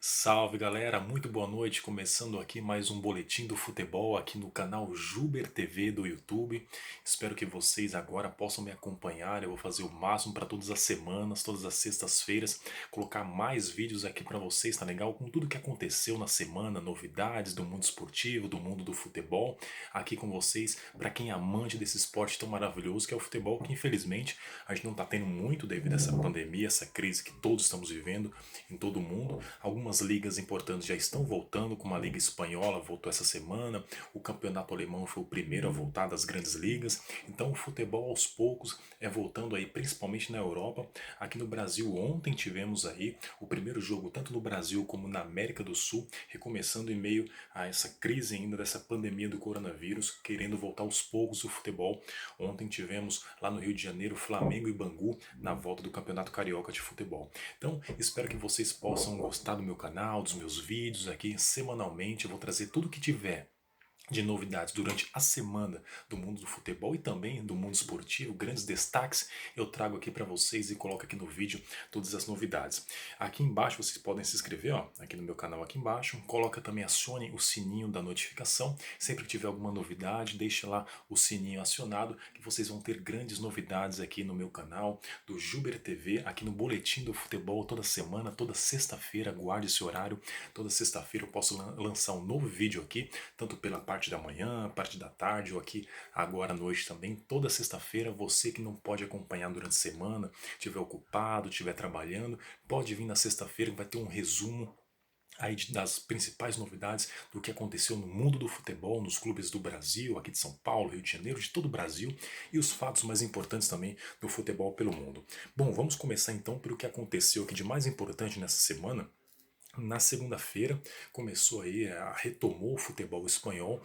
Salve galera, muito boa noite. Começando aqui mais um boletim do futebol aqui no canal Juber TV do YouTube. Espero que vocês agora possam me acompanhar. Eu vou fazer o máximo para todas as semanas, todas as sextas-feiras, colocar mais vídeos aqui para vocês, tá legal? Com tudo que aconteceu na semana, novidades do mundo esportivo, do mundo do futebol, aqui com vocês, para quem é amante desse esporte tão maravilhoso que é o futebol, que infelizmente a gente não está tendo muito devido a essa pandemia, essa crise que todos estamos vivendo em todo o mundo. Algumas ligas importantes já estão voltando, como a Liga Espanhola voltou essa semana, o Campeonato Alemão foi o primeiro a voltar das grandes ligas, então o futebol aos poucos é voltando aí, principalmente na Europa. Aqui no Brasil ontem tivemos aí o primeiro jogo, tanto no Brasil como na América do Sul, recomeçando em meio a essa crise ainda dessa pandemia do coronavírus, querendo voltar aos poucos o futebol. Ontem tivemos lá no Rio de Janeiro Flamengo e Bangu na volta do Campeonato Carioca de Futebol. Então, espero que vocês possam gostar do meu canal, dos meus vídeos aqui semanalmente. Eu vou trazer tudo que tiver de novidades durante a semana do mundo do futebol e também do mundo esportivo, grandes destaques, eu trago aqui para vocês e coloco aqui no vídeo todas as novidades. Aqui embaixo vocês podem se inscrever, ó, aqui no meu canal aqui embaixo, coloca também, acione o sininho da notificação, sempre que tiver alguma novidade, deixa lá o sininho acionado, que vocês vão ter grandes novidades aqui no meu canal, do Juber TV, aqui no Boletim do Futebol, toda semana, toda sexta-feira, guarde esse horário, toda sexta-feira eu posso lançar um novo vídeo aqui, tanto pela parte da manhã, parte da tarde ou aqui agora à noite também, toda sexta-feira. Você que não pode acompanhar durante a semana, estiver ocupado, estiver trabalhando, pode vir na sexta-feira que vai ter um resumo aí das principais novidades do que aconteceu no mundo do futebol, nos clubes do Brasil, aqui de São Paulo, Rio de Janeiro, de todo o Brasil, e os fatos mais importantes também do futebol pelo mundo. Bom, vamos começar então pelo que aconteceu aqui de mais importante nessa semana. Na segunda-feira começou aí, retomou o futebol espanhol,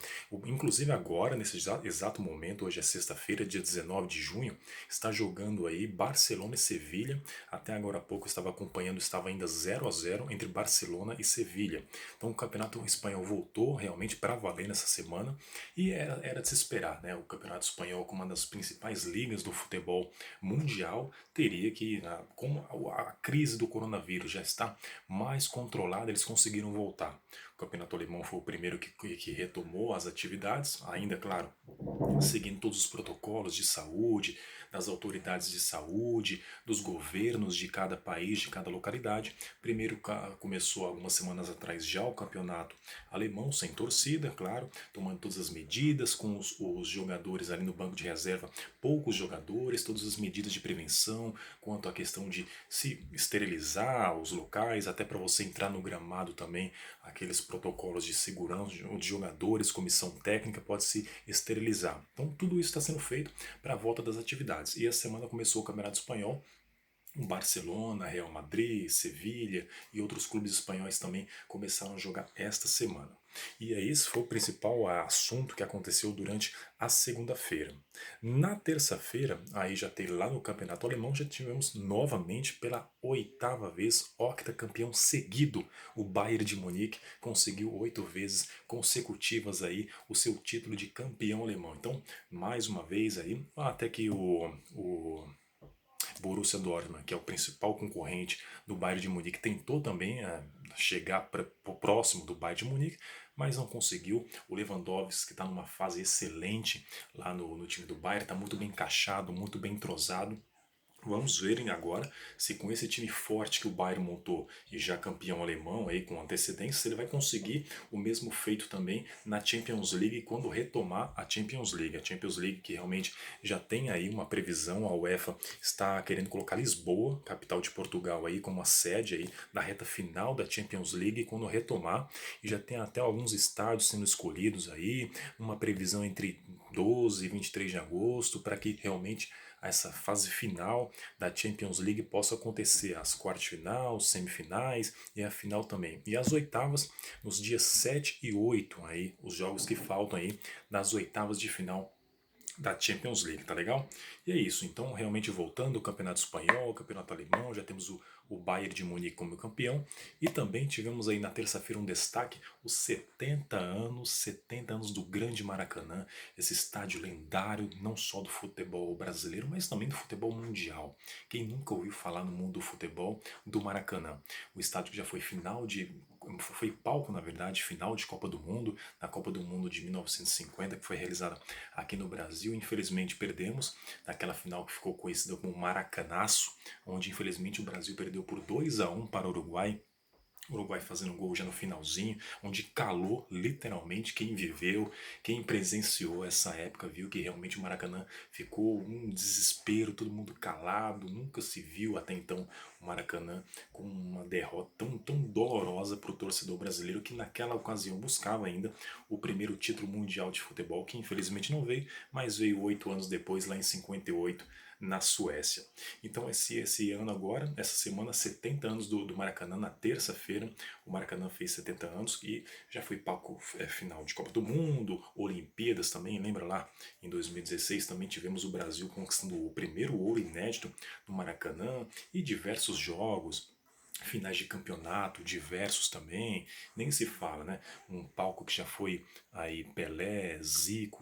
inclusive agora, nesse exato momento, hoje é sexta-feira, dia 19 de junho, está jogando aí Barcelona e Sevilha. Até agora há pouco eu estava acompanhando, estava ainda 0-0 entre Barcelona e Sevilha. Então o campeonato espanhol voltou realmente para valer nessa semana e era de se esperar, né? O campeonato espanhol, como uma das principais ligas do futebol mundial, teria que, como a crise do coronavírus já está mais controlada, eles conseguiram voltar. O campeonato alemão foi o primeiro que retomou as atividades, ainda, claro, seguindo todos os protocolos de saúde, das autoridades de saúde, dos governos de cada país, de cada localidade. Primeiro começou algumas semanas atrás já o campeonato alemão, sem torcida, claro, tomando todas as medidas, com os jogadores ali no banco de reserva, poucos jogadores, todas as medidas de prevenção, quanto à questão de se esterilizar os locais, até para você entrar no gramado também, aqueles protocolos de segurança, os jogadores, comissão técnica pode se esterilizar. Então tudo isso está sendo feito para a volta das atividades. E a semana começou o Campeonato Espanhol, o Barcelona, Real Madrid, Sevilha e outros clubes espanhóis também começaram a jogar esta semana. E aí esse foi o principal assunto que aconteceu durante a segunda-feira. Na terça-feira, aí já tem lá no Campeonato Alemão, já tivemos novamente pela oitava vez, octacampeão seguido, o Bayern de Munique conseguiu 8 vezes consecutivas aí o seu título de campeão alemão. Então, mais uma vez aí, até que o Borussia Dortmund, que é o principal concorrente do Bayern de Munique, tentou também chegar próximo do Bayern de Munique, mas não conseguiu. O Lewandowski, que está numa fase excelente lá no time do Bayern, está muito bem encaixado, muito bem entrosado. Vamos ver agora se com esse time forte que o Bayern montou e já campeão alemão aí com antecedência, ele vai conseguir o mesmo feito também na Champions League quando retomar a Champions League. A Champions League que realmente já tem aí uma previsão, a UEFA está querendo colocar Lisboa, capital de Portugal, aí como a sede aí da reta final da Champions League quando retomar, e já tem até alguns estádios sendo escolhidos aí, uma previsão entre 12 e 23 de agosto para que realmente essa fase final da Champions League possa acontecer, as quartas de final, semifinais e a final também. E as oitavas nos dias 7 e 8, aí, os jogos que faltam aí das oitavas de final da Champions League, tá legal? E é isso, então realmente voltando o Campeonato Espanhol, o Campeonato Alemão, já temos o Bayern de Munique como campeão e também tivemos aí na terça-feira um destaque, os 70 anos do Grande Maracanã, esse estádio lendário não só do futebol brasileiro, mas também do futebol mundial. Quem nunca ouviu falar no mundo do futebol do Maracanã? O estádio que já foi foi palco, na verdade, final de Copa do Mundo, na Copa do Mundo de 1950, que foi realizada aqui no Brasil. Infelizmente perdemos naquela final que ficou conhecida como Maracanaço, onde infelizmente o Brasil perdeu por 2-1 para o Uruguai. O Uruguai fazendo gol já no finalzinho, onde calou literalmente quem viveu, quem presenciou essa época, viu que realmente o Maracanã ficou um desespero, todo mundo calado, nunca se viu até então o Maracanã com uma derrota tão dolorosa para o torcedor brasileiro que naquela ocasião buscava ainda o primeiro título mundial de futebol, que infelizmente não veio, mas veio 8 anos depois, lá em 58, na Suécia. Então esse ano agora, essa semana, 70 anos do Maracanã, na terça-feira, o Maracanã fez 70 anos e já foi palco final de Copa do Mundo, Olimpíadas também, lembra lá, em 2016 também tivemos o Brasil conquistando o primeiro ouro inédito no Maracanã e diversos jogos, finais de campeonato, diversos também, nem se fala, né? Um palco que já foi aí Pelé, Zico,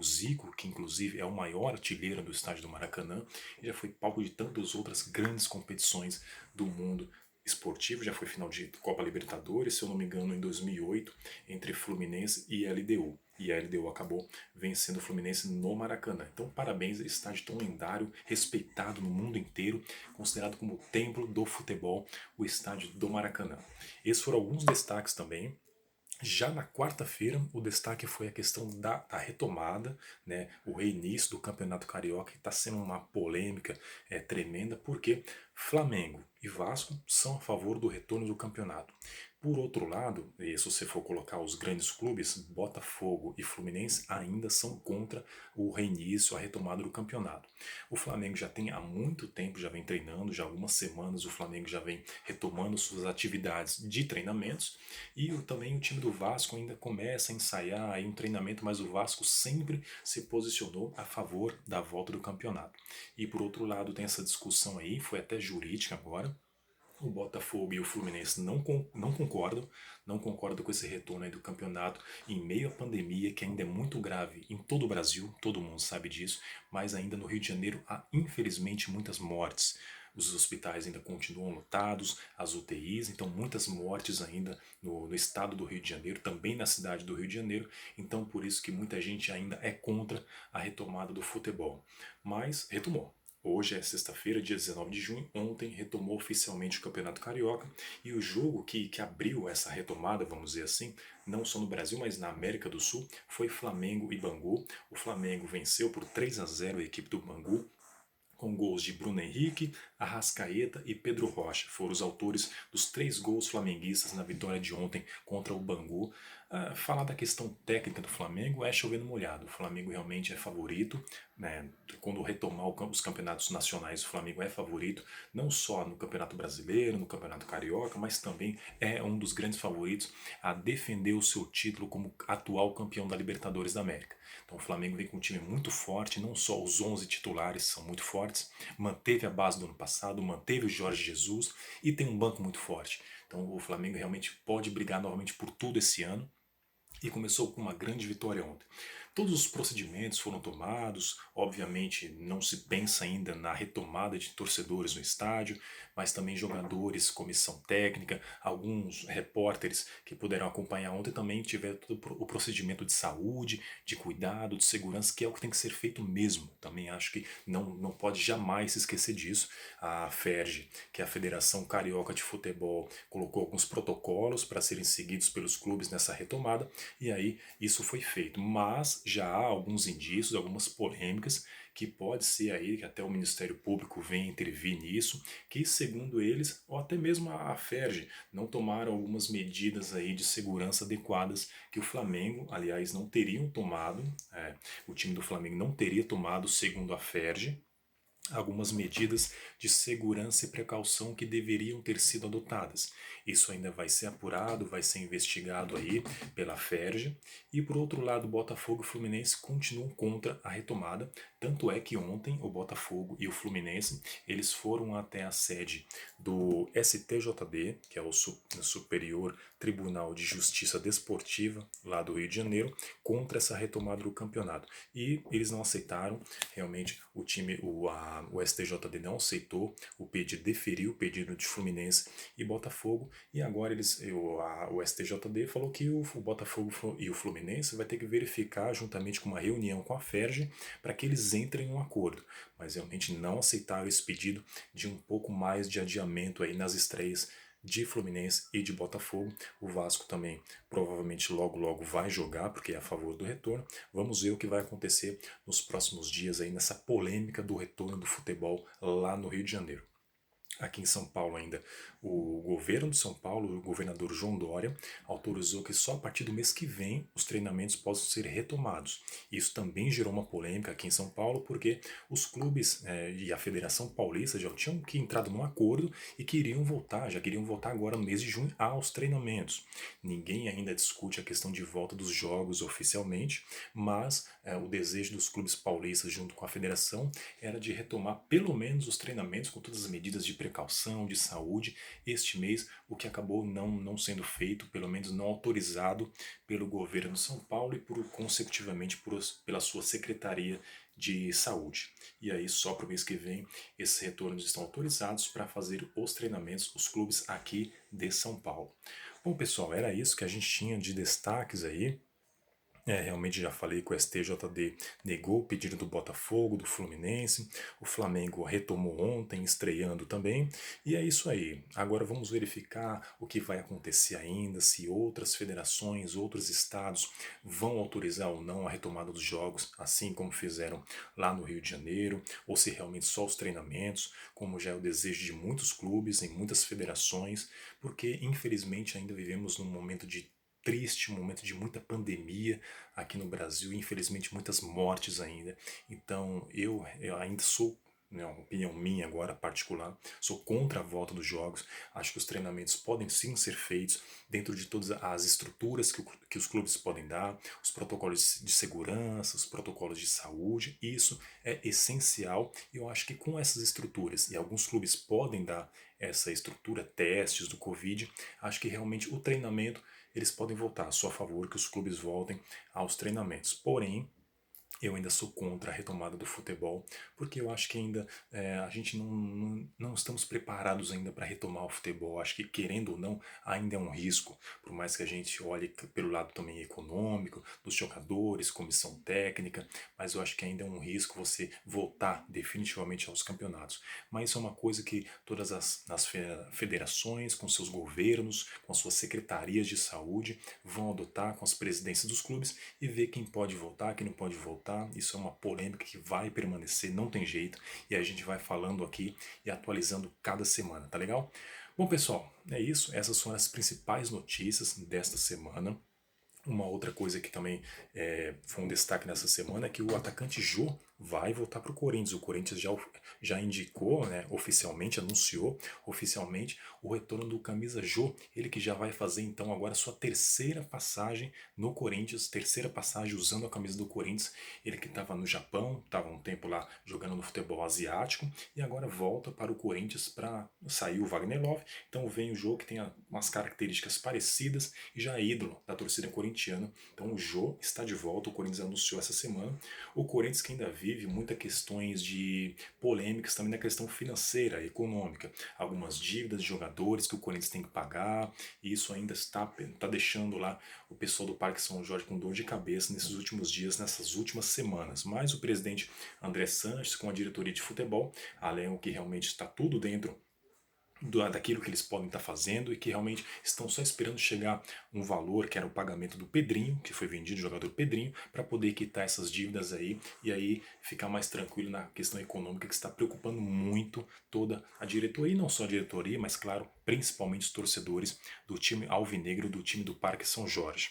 que inclusive é o maior artilheiro do estádio do Maracanã, e já foi palco de tantas outras grandes competições do mundo esportivo, já foi final de Copa Libertadores, se eu não me engano, em 2008, entre Fluminense e LDU. E a LDU acabou vencendo o Fluminense no Maracanã. Então, parabéns, estádio tão lendário, respeitado no mundo inteiro, considerado como o templo do futebol, o estádio do Maracanã. Esses foram alguns destaques também. Já na quarta-feira, o destaque foi a questão da retomada, né, o reinício do Campeonato Carioca, que está sendo uma polêmica tremenda, porque Flamengo e Vasco são a favor do retorno do campeonato. Por outro lado, e se você for colocar os grandes clubes, Botafogo e Fluminense ainda são contra o reinício, a retomada do campeonato. O Flamengo já tem há muito tempo, já vem treinando, já há algumas semanas o Flamengo já vem retomando suas atividades de treinamentos e também o time do Vasco ainda começa a ensaiar aí um treinamento, mas o Vasco sempre se posicionou a favor da volta do campeonato. E por outro lado tem essa discussão aí, foi até jurídica agora, o Botafogo e o Fluminense não concordam com esse retorno aí do campeonato em meio à pandemia, que ainda é muito grave em todo o Brasil, todo mundo sabe disso, mas ainda no Rio de Janeiro há infelizmente muitas mortes. Os hospitais ainda continuam lotados, as UTIs, então muitas mortes ainda no estado do Rio de Janeiro, também na cidade do Rio de Janeiro, então por isso que muita gente ainda é contra a retomada do futebol. Mas retomou. Hoje é sexta-feira, dia 19 de junho. Ontem retomou oficialmente o Campeonato Carioca e o jogo que abriu essa retomada, vamos dizer assim, não só no Brasil, mas na América do Sul, foi Flamengo e Bangu. O Flamengo venceu por 3-0 a equipe do Bangu, com gols de Bruno Henrique, Arrascaeta e Pedro Rocha. Foram os autores dos 3 gols flamenguistas na vitória de ontem contra o Bangu. Falar da questão técnica do Flamengo é chover no molhado. O Flamengo realmente é favorito, né? Quando retomar os campeonatos nacionais, o Flamengo é favorito, não só no Campeonato Brasileiro, no Campeonato Carioca, mas também é um dos grandes favoritos a defender o seu título como atual campeão da Libertadores da América. Então o Flamengo vem com um time muito forte, não só os 11 titulares são muito fortes, manteve a base do ano passado, manteve o Jorge Jesus e tem um banco muito forte. Então o Flamengo realmente pode brigar novamente por tudo esse ano e começou com uma grande vitória ontem. Todos os procedimentos foram tomados, obviamente não se pensa ainda na retomada de torcedores no estádio, mas também jogadores, comissão técnica, alguns repórteres que puderam acompanhar ontem também tiveram todo o procedimento de saúde, de cuidado, de segurança, que é o que tem que ser feito mesmo. Também acho que não pode jamais se esquecer disso. A FERJ, que é a Federação Carioca de Futebol, colocou alguns protocolos para serem seguidos pelos clubes nessa retomada, e aí isso foi feito. Mas já há alguns indícios, algumas polêmicas, que pode ser aí que até o Ministério Público venha intervir nisso, que segundo eles, ou até mesmo a FERJ, não tomaram algumas medidas aí de segurança adequadas que o Flamengo, aliás, não teriam tomado, o time do Flamengo não teria tomado segundo a FERJ, algumas medidas de segurança e precaução que deveriam ter sido adotadas. Isso ainda vai ser apurado, vai ser investigado aí pela FERJ. E por outro lado, Botafogo e Fluminense continuam contra a retomada. Tanto é que ontem o Botafogo e o Fluminense eles foram até a sede do STJD, que é o Superior Tribunal de Justiça Desportiva lá do Rio de Janeiro, contra essa retomada do campeonato. E eles não aceitaram, realmente o STJD não aceitou o pedido, deferiu o pedido de Fluminense e Botafogo, e agora o STJD falou que o Botafogo e o Fluminense vai ter que verificar juntamente com uma reunião com a FERJ para que eles entrem em um acordo, mas realmente não aceitaram esse pedido de um pouco mais de adiamento aí nas estreias de Fluminense e de Botafogo. O Vasco também provavelmente logo logo vai jogar porque é a favor do retorno. Vamos ver o que vai acontecer nos próximos dias aí nessa polêmica do retorno do futebol lá no Rio de Janeiro. Aqui em São Paulo ainda, o governo de São Paulo, o governador João Dória, autorizou que só a partir do mês que vem os treinamentos possam ser retomados. Isso também gerou uma polêmica aqui em São Paulo, porque os clubes e a Federação Paulista já tinham que entrado num acordo e já queriam voltar agora no mês de junho aos treinamentos. Ninguém ainda discute a questão de volta dos jogos oficialmente, mas o desejo dos clubes paulistas junto com a federação era de retomar pelo menos os treinamentos com todas as medidas de precaução, de saúde, este mês, o que acabou não sendo feito, pelo menos não autorizado pelo governo de São Paulo e consecutivamente pela sua Secretaria de Saúde. E aí, só para o mês que vem, esses retornos estão autorizados para fazer os treinamentos, os clubes aqui de São Paulo. Bom, pessoal, era isso que a gente tinha de destaques aí. Realmente já falei que o STJD negou o pedido do Botafogo, do Fluminense. O Flamengo retomou ontem, estreando também. E é isso aí. Agora vamos verificar o que vai acontecer ainda, se outras federações, outros estados vão autorizar ou não a retomada dos jogos, assim como fizeram lá no Rio de Janeiro, ou se realmente só os treinamentos, como já é o desejo de muitos clubes, em muitas federações, porque infelizmente ainda vivemos num momento de triste, um momento de muita pandemia aqui no Brasil, e infelizmente muitas mortes ainda. Então eu ainda sou, né, uma opinião minha agora particular, sou contra a volta dos jogos. Acho que os treinamentos podem sim ser feitos dentro de todas as estruturas que os clubes podem dar, os protocolos de segurança, os protocolos de saúde. Isso é essencial, e eu acho que com essas estruturas, e alguns clubes podem dar essa estrutura, testes do Covid, acho que realmente o treinamento eles podem votar. Sou a favor que os clubes voltem aos treinamentos. Porém, eu ainda sou contra a retomada do futebol, porque eu acho que ainda a gente não estamos preparados ainda para retomar o futebol. Acho que, querendo ou não, ainda é um risco, por mais que a gente olhe pelo lado também econômico, dos jogadores, comissão técnica, mas eu acho que ainda é um risco você voltar definitivamente aos campeonatos. Mas isso é uma coisa que todas as federações, com seus governos, com suas secretarias de saúde, vão adotar com as presidências dos clubes e ver quem pode voltar, quem não pode voltar. Isso é uma polêmica que vai permanecer, não tem jeito, e a gente vai falando aqui e atualizando cada semana, tá legal? Bom, pessoal, é isso. Essas foram as principais notícias desta semana. Uma outra coisa que também foi um destaque nessa semana é que o atacante Jô vai voltar para o Corinthians. O Corinthians já indicou, né, oficialmente, anunciou oficialmente o retorno do camisa Jô. Ele que já vai fazer então agora sua terceira passagem no Corinthians, terceira passagem usando a camisa do Corinthians. Ele que estava no Japão, estava um tempo lá jogando no futebol asiático e agora volta para o Corinthians para sair o Wagner Love. Então vem o Jô que tem umas características parecidas e já é ídolo da torcida corintiana. Então o Jô está de volta, o Corinthians anunciou essa semana. O Corinthians que ainda vive muitas questões de polêmicas também na questão financeira, econômica. Algumas dívidas de jogadores que o Corinthians tem que pagar, e isso ainda está deixando lá o pessoal do Parque São Jorge com dor de cabeça nesses últimos dias, nessas últimas semanas. Mas o presidente André Sanches, com a diretoria de futebol, além que realmente está tudo dentro daquilo que eles podem estar fazendo e que realmente estão só esperando chegar um valor que era o pagamento do Pedrinho, que foi vendido, o jogador Pedrinho, para poder quitar essas dívidas aí e aí ficar mais tranquilo na questão econômica que está preocupando muito toda a diretoria, e não só a diretoria, mas claro, principalmente os torcedores do time alvinegro, do time do Parque São Jorge.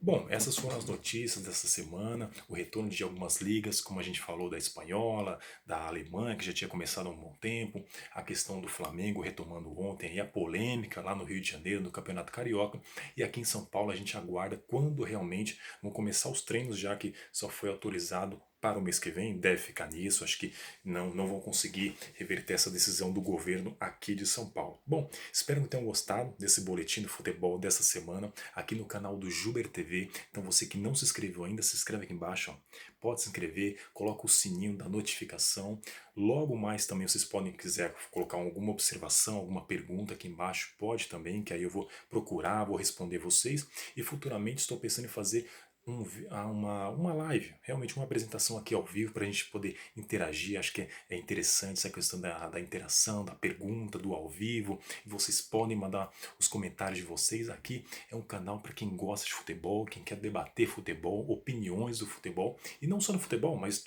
Bom, essas foram as notícias dessa semana, o retorno de algumas ligas, como a gente falou da espanhola, da alemã, que já tinha começado há um bom tempo, a questão do Flamengo retomando ontem, e a polêmica lá no Rio de Janeiro, no Campeonato Carioca, e aqui em São Paulo a gente aguarda quando realmente vão começar os treinos, já que só foi autorizado para o mês que vem, deve ficar nisso, acho que não vão conseguir reverter essa decisão do governo aqui de São Paulo. Bom, espero que tenham gostado desse boletim do futebol dessa semana aqui no canal do Juber TV. Então você que não se inscreveu ainda, se inscreve aqui embaixo, ó. Pode se inscrever, coloca o sininho da notificação. Logo mais também vocês podem, quiser colocar alguma observação, alguma pergunta aqui embaixo, pode também, que aí eu vou procurar, vou responder vocês. E futuramente estou pensando em fazer uma live, realmente uma apresentação aqui ao vivo para a gente poder interagir. Acho que é interessante essa questão da interação, da pergunta, do ao vivo. E vocês podem mandar os comentários de vocês. Aqui é um canal para quem gosta de futebol, quem quer debater futebol, opiniões do futebol, e não só no futebol, mas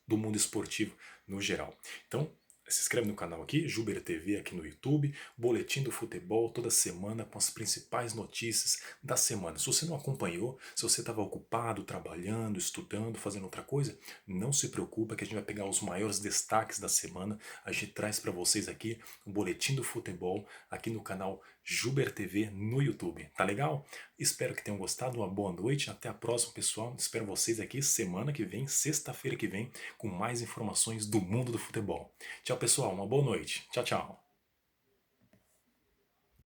do mundo esportivo no geral. Então, se inscreve no canal aqui, Juber TV aqui no YouTube, boletim do futebol toda semana com as principais notícias da semana. Se você não acompanhou, se você estava ocupado, trabalhando, estudando, fazendo outra coisa, não se preocupa que a gente vai pegar os maiores destaques da semana. A gente traz para vocês aqui o boletim do futebol aqui no canal Juber TV no YouTube. Tá legal? Espero que tenham gostado. Uma boa noite. Até a próxima, pessoal. Espero vocês aqui semana que vem, sexta-feira que vem, com mais informações do mundo do futebol. Tchau, pessoal. Uma boa noite. Tchau, tchau.